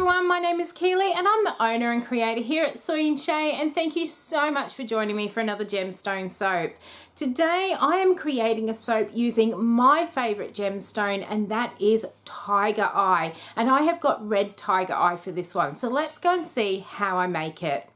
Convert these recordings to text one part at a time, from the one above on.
everyone, my name is Keely and I'm the owner and creator here at Soy and Shay, and thank you so much for joining me for another gemstone soap. Today I am creating a soap using my favourite gemstone, and that is Tiger Eye, and I have got red Tiger Eye for this one, so let's go and see how I make it.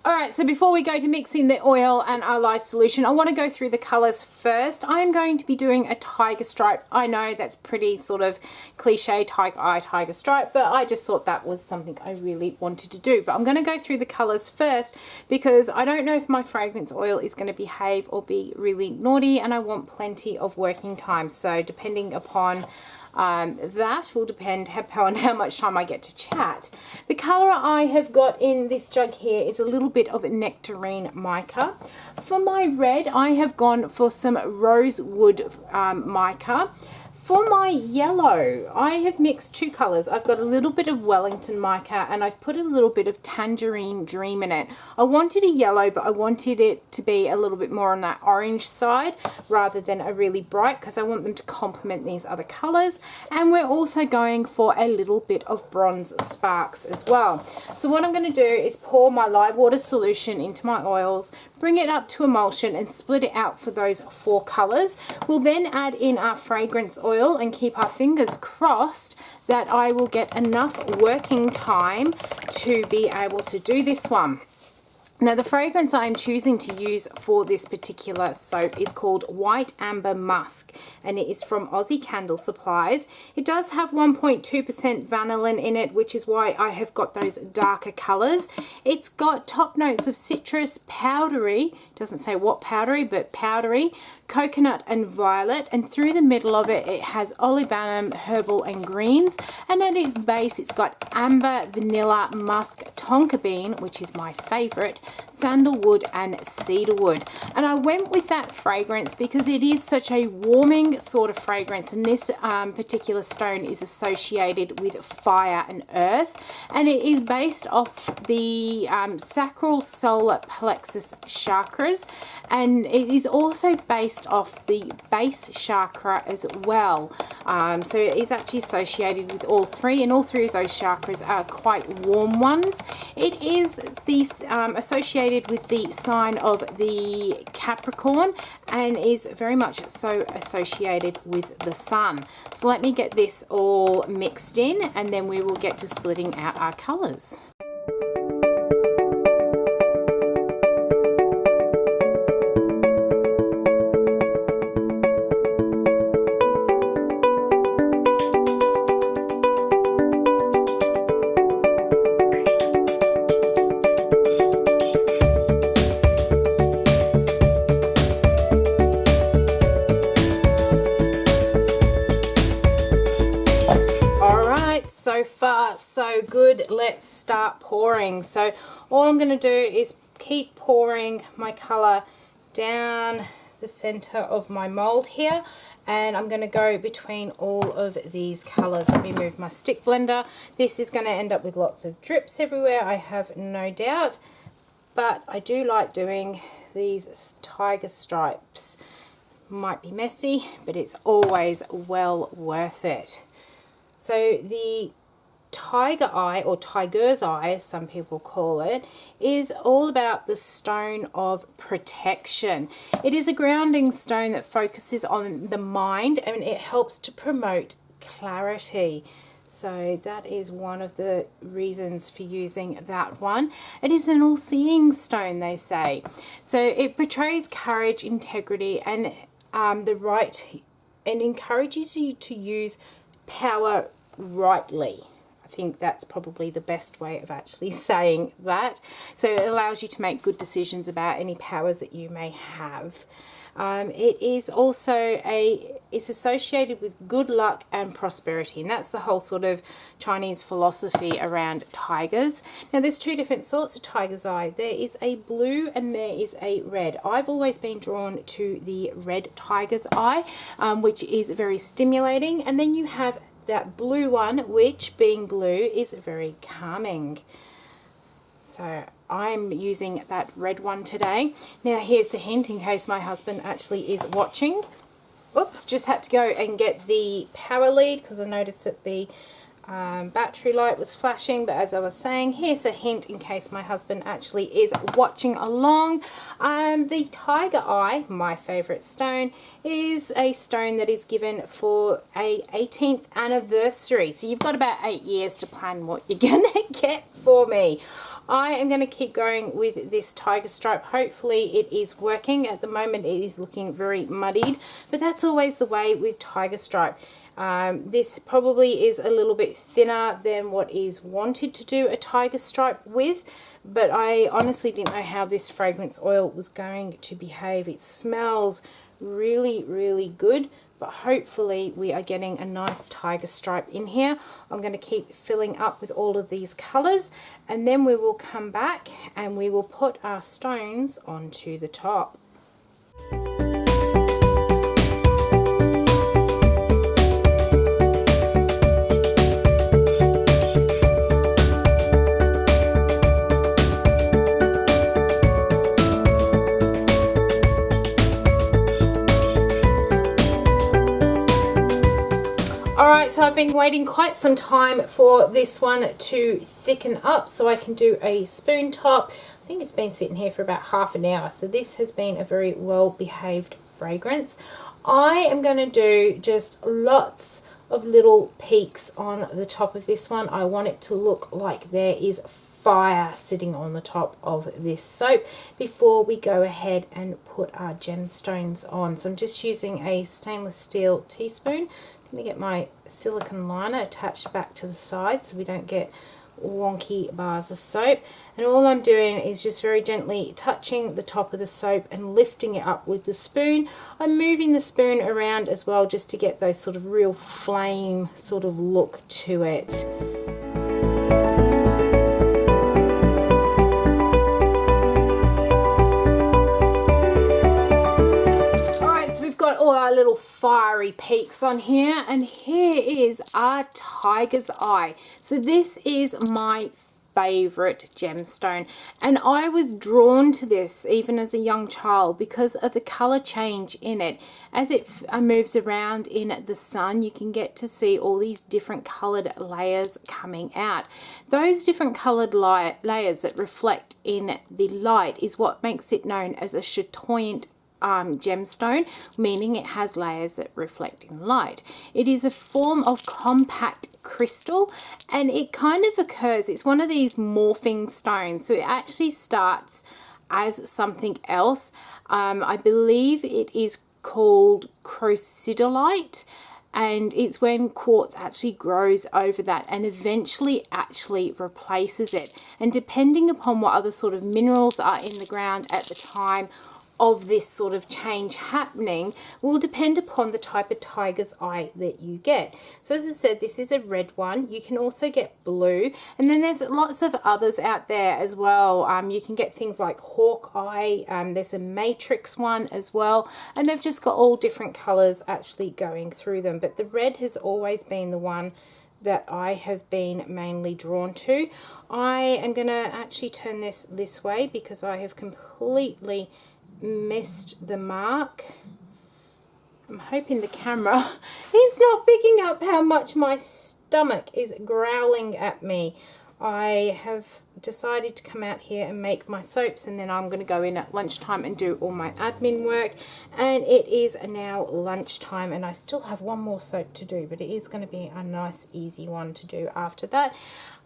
Alright, so before we go to mixing the oil and our lye solution, I want to go through the colours first. I'm going to be doing a tiger stripe. I know that's pretty sort of cliche, tiger eye, tiger stripe, but I just thought that was something I really wanted to do. But I'm going to go through the colours first because I don't know if my fragrance oil is going to behave or be really naughty, and I want plenty of working time. So depending upon that will depend on how much time I get to chat. The colour I have got in this jug here is a little bit of nectarine mica. For my red, I have gone for some rosewood mica. For my yellow, I have mixed two colours. I've got a little bit of Wellington mica and I've put a little bit of Tangerine Dream in it. I wanted a yellow, but I wanted it to be a little bit more on that orange side rather than a really bright, because I want them to complement these other colours. And we're also going for a little bit of Bronze Sparks as well. So what I'm going to do is pour my lye water solution into my oils, bring it up to emulsion and split it out for those four colours. We'll then add in our fragrance oil and keep our fingers crossed that I will get enough working time to be able to do this one. Now the fragrance I'm choosing to use for this particular soap is called White Amber Musk, and it is from Aussie Candle Supplies. It does have 1.2% vanillin in it, which is why I have got those darker colours. It's got top notes of citrus, powdery, doesn't say what powdery, but powdery, coconut and violet, and through the middle of it, it has olibanum, herbal and greens, and at its base it's got amber, vanilla, musk, tonka bean, which is my favourite, sandalwood and cedarwood. And I went with that fragrance because it is such a warming sort of fragrance, and this particular stone is associated with fire and earth, and it is based off the sacral solar plexus chakras, and it is also based off the base chakra as well. So it is actually associated with all three, and all three of those chakras are quite warm ones. It is associated with the sign of the Capricorn and is very much so associated with the sun. So let me get this all mixed in and then we will get to splitting out our colours. So far so good. Let's start pouring. So all I'm going to do is keep pouring my colour down the centre of my mould here, and I'm going to go between all of these colours. Let me move my stick blender. This is going to end up with lots of drips everywhere, I have no doubt, but I do like doing these tiger stripes. Might be messy, but it's always well worth it. So the Tiger Eye, or Tiger's Eye as some people call it, is all about the stone of protection. It is a grounding stone that focuses on the mind, and it helps to promote clarity. So that is one of the reasons for using that one. It is an all-seeing stone, they say. So it portrays courage, integrity, and the right, and encourages you to use power rightly. I think that's probably the best way of actually saying that. So it allows you to make good decisions about any powers that you may have. It is also it's associated with good luck and prosperity, and that's the whole sort of Chinese philosophy around tigers. Now there's two different sorts of tiger's eye. There is a blue and there is a red. I've always been drawn to the red tiger's eye, which is very stimulating, and then you have that blue one, which being blue is very calming. So I'm using that red one today. Now here's a hint in case my husband actually is watching. Oops, just had to go and get the power lead because I noticed that the battery light was flashing, but as I was saying, here's a hint in case my husband actually is watching along. The Tiger Eye, my favorite stone, is a stone that is given for a 18th anniversary. So you've got about 8 years to plan what you're gonna get for me. I am going to keep going with this tiger stripe. Hopefully it is working. At the moment it is looking very muddied, but that's always the way with tiger stripe. This probably is a little bit thinner than what is wanted to do a tiger stripe with, but I honestly didn't know how this fragrance oil was going to behave. It smells really, really good, but hopefully we are getting a nice tiger stripe in here. I'm going to keep filling up with all of these colors, and then we will come back and we will put our stones onto the top. Alright, so I've been waiting quite some time for this one to thicken up so I can do a spoon top. I think it's been sitting here for about half an hour, so this has been a very well behaved fragrance. I am going to do just lots of little peaks on the top of this one. I want it to look like there is fire sitting on the top of this soap before we go ahead and put our gemstones on. So I'm just using a stainless steel teaspoon. I'm going to get my silicone liner attached back to the side so we don't get wonky bars of soap, and all I'm doing is just very gently touching the top of the soap and lifting it up with the spoon. I'm moving the spoon around as well just to get those sort of real flame sort of look to it. All our little fiery peaks on here, and here is our tiger's eye. So this is my favorite gemstone, and I was drawn to this even as a young child because of the color change in it. As it moves around in the sun, you can get to see all these different colored layers coming out. Those different colored layers that reflect in the light is what makes it known as a chatoyant gemstone, meaning it has layers that reflect in light. It is a form of compact crystal, and it kind of occurs, it's one of these morphing stones, so it actually starts as something else. I believe it is called crocidolite, and it's when quartz actually grows over that and eventually actually replaces it, and depending upon what other sort of minerals are in the ground at the time of this sort of change happening will depend upon the type of tiger's eye that you get. So as I said, this is a red one. You can also get blue, and then there's lots of others out there as well. You can get things like hawk eye. There's a matrix one as well, and they've just got all different colors actually going through them, but the red has always been the one that I have been mainly drawn to. I am going to actually turn this way because I have completely missed the mark. I'm hoping the camera is not picking up how much my stomach is growling at me. I have decided to come out here and make my soaps, and then I'm going to go in at lunchtime and do all my admin work, and it is now lunchtime and I still have one more soap to do, but it is going to be a nice easy one to do after that.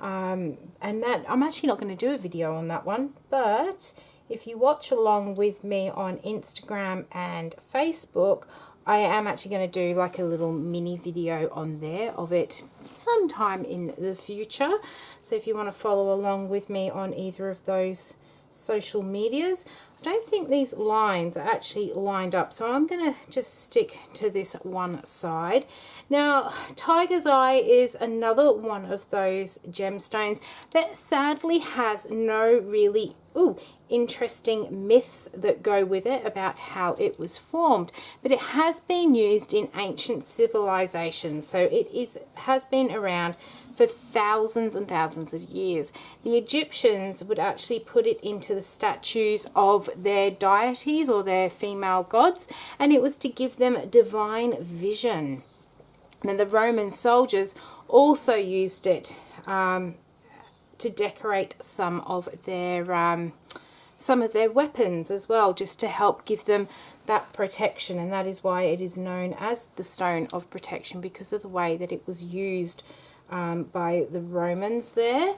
And that I'm actually not going to do a video on that one, but if you watch along with me on Instagram and Facebook, I am actually going to do like a little mini video on there of it sometime in the future. So if you want to follow along with me on either of those social medias. I don't think these lines are actually lined up, so I'm going to just stick to this one side. Now, tiger's eye is another one of those gemstones that sadly has no really interesting myths that go with it about how it was formed, but it has been used in ancient civilizations, so it has been around for thousands and thousands of years. The Egyptians would actually put it into the statues of their deities or their female gods, and it was to give them divine vision. And the Roman soldiers also used it to decorate some of their weapons as well, just to help give them that protection. And that is why it is known as the Stone of Protection, because of the way that it was used by the Romans there.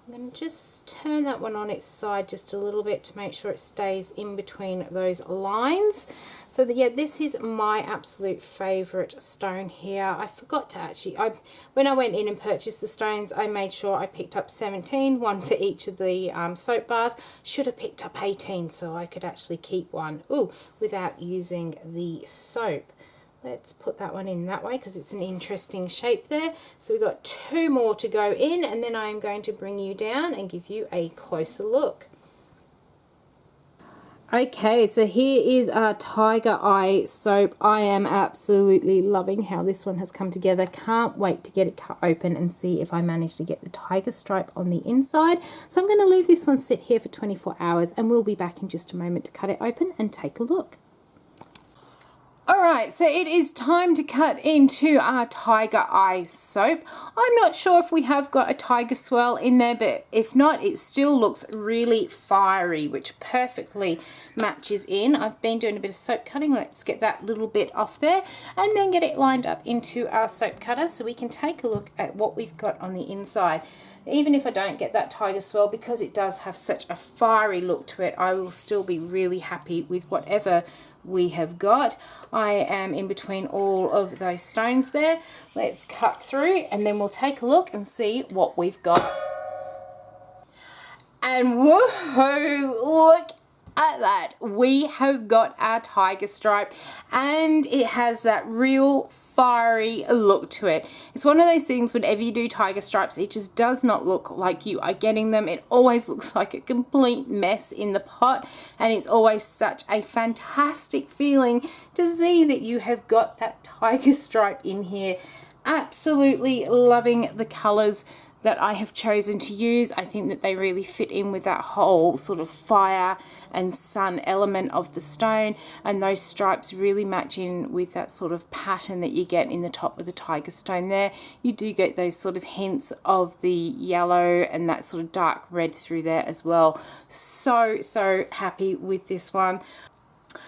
I'm going to just turn that one on its side just a little bit to make sure it stays in between those lines. So that, yeah, this is my absolute favorite stone here. I forgot to actually, when I went in and purchased the stones, I made sure I picked up 17, one for each of the soap bars. Should have picked up 18 so I could actually keep one without using the soap. Let's put that one in that way because it's an interesting shape there. So we've got 2 more to go in, and then I am going to bring you down and give you a closer look. Okay, so here is our Tiger Eye soap. I am absolutely loving how this one has come together. Can't wait to get it cut open and see if I manage to get the tiger stripe on the inside. So I'm going to leave this one sit here for 24 hours and we'll be back in just a moment to cut it open and take a look. Alright, so it is time to cut into our Tiger Eye soap. I'm not sure if we have got a tiger swirl in there, but if not, it still looks really fiery, which perfectly matches in. I've been doing a bit of soap cutting. Let's get that little bit off there and then get it lined up into our soap cutter so we can take a look at what we've got on the inside. Even if I don't get that tiger swirl, because it does have such a fiery look to it, I will still be really happy with whatever we have got. I am in between all of those stones there. Let's cut through and then we'll take a look and see what we've got. And woohoo, look at that. We have got our tiger stripe and it has that real fiery look to it. It's one of those things, whenever you do tiger stripes, it just does not look like you are getting them. It always looks like a complete mess in the pot, and it's always such a fantastic feeling to see that you have got that tiger stripe in here. Absolutely loving the colors that I have chosen to use. I think that they really fit in with that whole sort of fire and sun element of the stone, and those stripes really match in with that sort of pattern that you get in the top of the tiger stone there. You do get those sort of hints of the yellow and that sort of dark red through there as well. So happy with this one.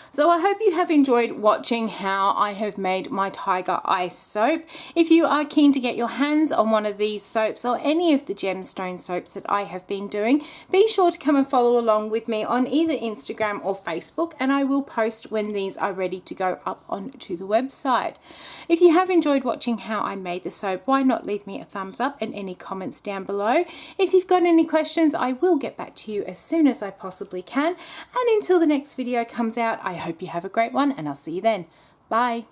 So I hope you have enjoyed watching how I have made my Tiger Eye soap. If you are keen to get your hands on one of these soaps or any of the gemstone soaps that I have been doing, be sure to come and follow along with me on either Instagram or Facebook, and I will post when these are ready to go up onto the website. If you have enjoyed watching how I made the soap, why not leave me a thumbs up and any comments down below. If you've got any questions, I will get back to you as soon as I possibly can. And until the next video comes out, I hope you have a great one, and I'll see you then. Bye.